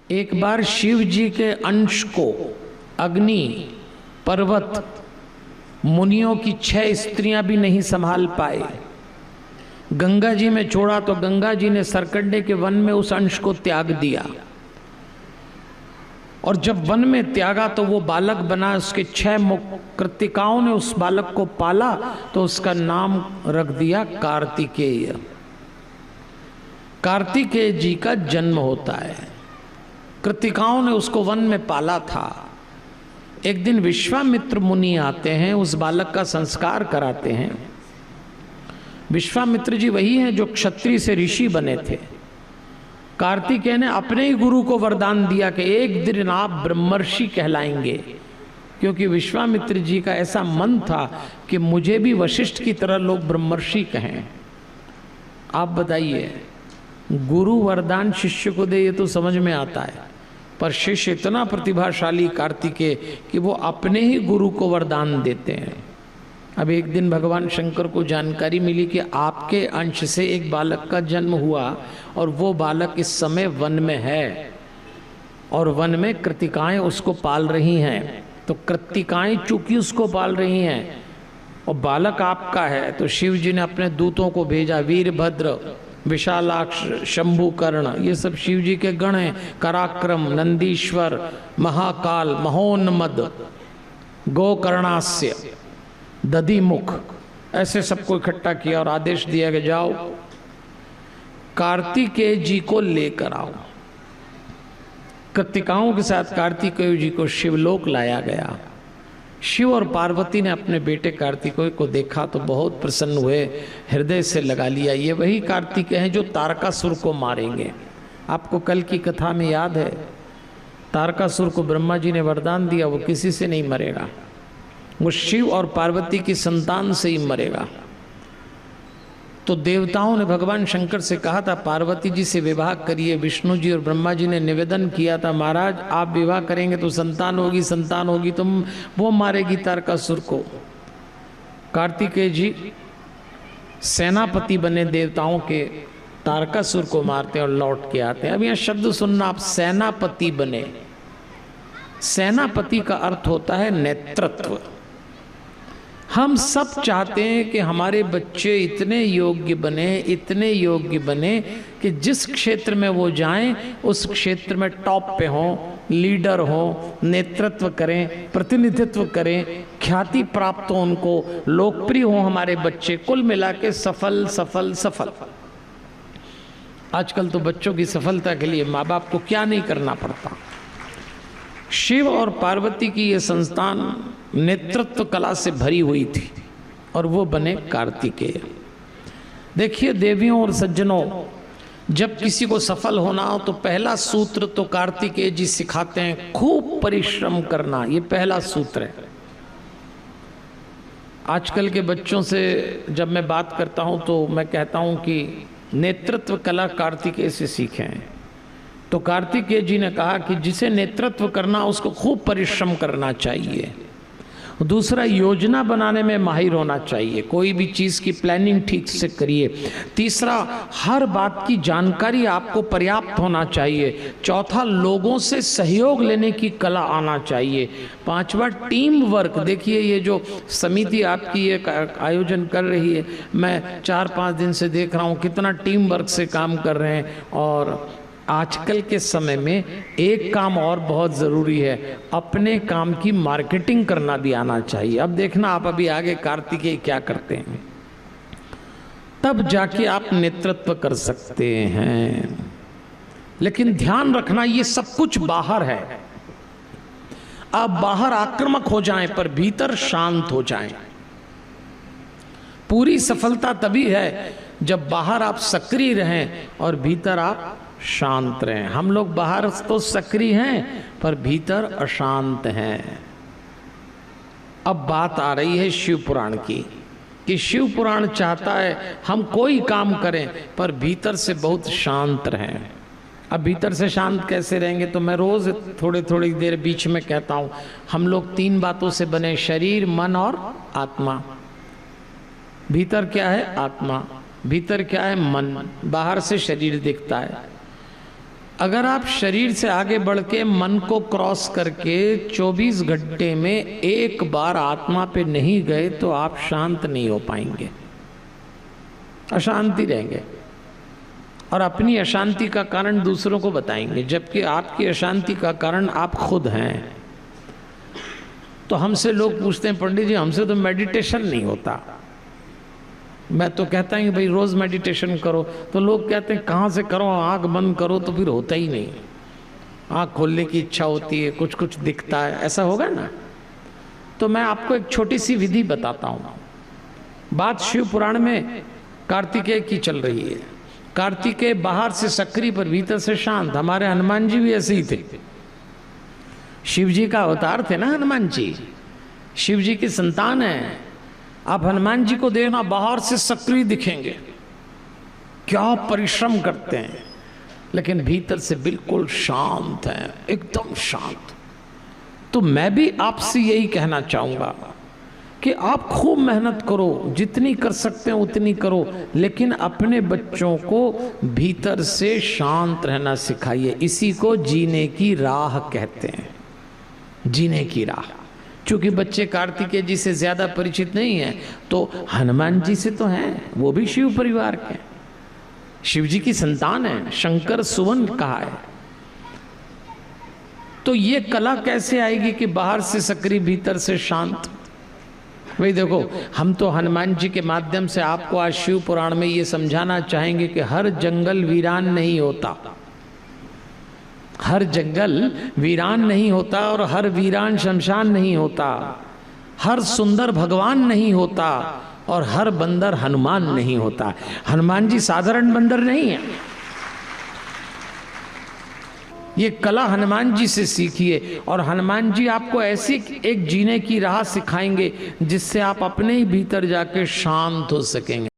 एक बार शिव जी के अंश को अग्नि, पर्वत, मुनियों की 6 स्त्रियां भी नहीं संभाल पाए। गंगा जी में छोड़ा तो गंगा जी ने सरकंडे के वन में उस अंश को त्याग दिया, और जब वन में त्यागा तो वो बालक बना। उसके 6 कृतिकाओं ने उस बालक को पाला तो उसका नाम रख दिया कार्तिकेय। कार्तिकेय जी का जन्म होता है। कृतिकाओं ने उसको वन में पाला था। एक दिन विश्वामित्र मुनि आते हैं, उस बालक का संस्कार कराते हैं। विश्वामित्र जी वही हैं जो क्षत्रिय से ऋषि बने थे। कार्तिकेय ने अपने ही गुरु को वरदान दिया कि एक दिन आप ब्रह्मर्षि कहलाएंगे, क्योंकि विश्वामित्र जी का ऐसा मन था कि मुझे भी वशिष्ठ की तरह लोग ब्रह्मर्षि कहें। आप बताइए, गुरु वरदान शिष्य को दे, ये तो समझ में आता है, पर शिष्य इतना प्रतिभाशाली कार्तिकेय कि वो अपने ही गुरु को वरदान देते हैं। अब एक दिन भगवान शंकर को जानकारी मिली कि आपके अंश से एक बालक का जन्म हुआ और वो बालक इस समय वन में है और वन में कृतिकाएं उसको पाल रही हैं। तो कृतिकाएं चूंकि उसको पाल रही हैं और बालक आपका है, तो शिव जी ने अपने दूतों को भेजा। वीरभद्र, विशालाक्ष, शंभुकर्ण, ये सब शिव जी के गण हैं। कराक्रम, नंदीश्वर, महाकाल, महोन्मद, गोकर्णास्य, दधिमुख, ऐसे सबको इकट्ठा किया और आदेश दिया कि जाओ कार्तिकेय जी को लेकर आओ। कृतिकाओं के साथ कार्तिकेय जी को शिवलोक लाया गया। शिव और पार्वती ने अपने बेटे कार्तिकेय को देखा तो बहुत प्रसन्न हुए, हृदय से लगा लिया ये वही कार्तिकेय हैं जो तारकासुर को मारेंगे। आपको कल की कथा में याद है, तारकासुर को ब्रह्मा जी ने वरदान दिया, वो किसी से नहीं मरेगा, वो शिव और पार्वती की संतान से ही मरेगा। तो देवताओं ने भगवान शंकर से कहा था पार्वती जी से विवाह करिए। विष्णु जी और ब्रह्मा जी ने निवेदन किया था, महाराज आप विवाह करेंगे तो संतान होगी, संतान होगी तो वो मारेगी तारकासुर को। कार्तिकेय जी सेनापति बने देवताओं के, तारकासुर को मारते और लौट के आते हैं। अब यह शब्द सुनना, आप सेनापति बने। सेनापति का अर्थ होता है नेतृत्व। हम सब चाहते हैं कि हमारे बच्चे इतने योग्य बने, इतने योग्य बने कि जिस क्षेत्र में वो जाएं उस क्षेत्र में टॉप पे हों, लीडर हों, नेतृत्व करें, प्रतिनिधित्व करें, ख्याति प्राप्त हो उनको, लोकप्रिय हों हमारे बच्चे, कुल मिला के सफल सफल सफल। आजकल तो बच्चों की सफलता के लिए माँ बाप को क्या नहीं करना पड़ता। शिव और पार्वती की ये संस्थान नेतृत्व कला से भरी हुई थी और वो बने कार्तिकेय। देखिए देवियों और सज्जनों, जब किसी को सफल होना हो तो पहला सूत्र तो कार्तिकेय जी सिखाते हैं, खूब परिश्रम करना। ये पहला सूत्र है। आजकल के बच्चों से जब मैं बात करता हूं तो मैं कहता हूं कि नेतृत्व कला कार्तिकेय से सीखें। तो कार्तिकेय जी ने कहा कि जिसे नेतृत्व करना उसको खूब परिश्रम करना चाहिए। दूसरा, योजना बनाने में माहिर होना चाहिए, कोई भी चीज़ की प्लानिंग ठीक से करिए। तीसरा, हर बात की जानकारी आपको पर्याप्त होना चाहिए। चौथा, लोगों से सहयोग लेने की कला आना चाहिए। पांचवा, टीम वर्क। देखिए ये जो समिति आपकी ये आयोजन कर रही है, मैं 4-5 दिन से देख रहा हूँ कितना टीम वर्क से काम कर रहे हैं। और आजकल के समय में एक काम और बहुत ज़रूरी है, अपने काम की मार्केटिंग करना भी आना चाहिए। अब देखना आप अभी आगे कार्तिकेय क्या करते हैं, तब जाके आप नेतृत्व कर सकते हैं। लेकिन ध्यान रखना ये सब कुछ बाहर है। आप बाहर आक्रामक हो जाएं पर भीतर शांत हो जाएं। पूरी सफलता तभी है जब बाहर आप सक्रिय रहें और भीतर आप शांत रहें। हम लोग बाहर तो सक्रिय हैं पर भीतर अशांत हैं। अब बात आ रही है शिव पुराण की, कि शिव पुराण चाहता है हम कोई काम करें पर भीतर से बहुत शांत रहें। अब भीतर से शांत कैसे रहेंगे, तो मैं रोज थोड़ी देर बीच में कहता हूं, हम लोग 3 बातों से बने, शरीर, मन और आत्मा। भीतर क्या है? आत्मा। भीतर क्या है? मन। बाहर से शरीर दिखता है। अगर आप शरीर से आगे बढ़ के मन को क्रॉस करके 24 घंटे में एक बार आत्मा पे नहीं गए तो आप शांत नहीं हो पाएंगे, अशांति रहेंगे और अपनी अशांति का कारण दूसरों को बताएंगे, जबकि आपकी अशांति का कारण आप खुद हैं। तो हमसे लोग पूछते हैं, पंडित जी हमसे तो मेडिटेशन नहीं होता। मैं तो कहता हूँ भाई रोज मेडिटेशन करो, तो लोग कहते हैं कहाँ से करो, आंख बंद करो तो फिर होता ही नहीं। आंख खोलने की इच्छा होती है, कुछ कुछ दिखता है, ऐसा होगा ना। तो मैं आपको एक छोटी सी विधि बताता हूँ। बात शिव पुराण में कार्तिकेय की चल रही है। कार्तिकेय बाहर से सक्रिय पर भीतर से शांत। हमारे हनुमान जी भी ऐसे ही थे, शिव जी का अवतार थे ना हनुमान जी, शिव जी की संतान है। आप हनुमान जी को देखना, बाहर से सक्रिय दिखेंगे, क्या परिश्रम करते हैं, लेकिन भीतर से बिल्कुल शांत हैं, एकदम शांत। तो मैं भी आपसे यही कहना चाहूंगा कि आप खूब मेहनत करो, जितनी कर सकते हैं उतनी करो, लेकिन अपने बच्चों को भीतर से शांत रहना सिखाइए। इसी को जीने की राह कहते हैं, जीने की राह। चूंकि बच्चे कार्तिकेय जी से ज्यादा परिचित नहीं हैं, तो हनुमान जी से तो हैं, वो भी शिव परिवार के, शिव जी की संतान है, शंकर सुवन कहा है। तो ये कला कैसे आएगी कि बाहर से सक्रिय भीतर से शांत? भाई देखो, हम तो हनुमान जी के माध्यम से आपको आज शिव पुराण में ये समझाना चाहेंगे कि हर जंगल वीरान नहीं होता, हर जंगल वीरान नहीं होता और हर वीरान शमशान नहीं होता, हर सुंदर भगवान नहीं होता और हर बंदर हनुमान नहीं होता। हनुमान जी साधारण बंदर नहीं है। ये कला हनुमान जी से सीखिए और हनुमान जी आपको ऐसी एक जीने की राह सिखाएंगे जिससे आप अपने ही भीतर जाके शांत हो सकेंगे।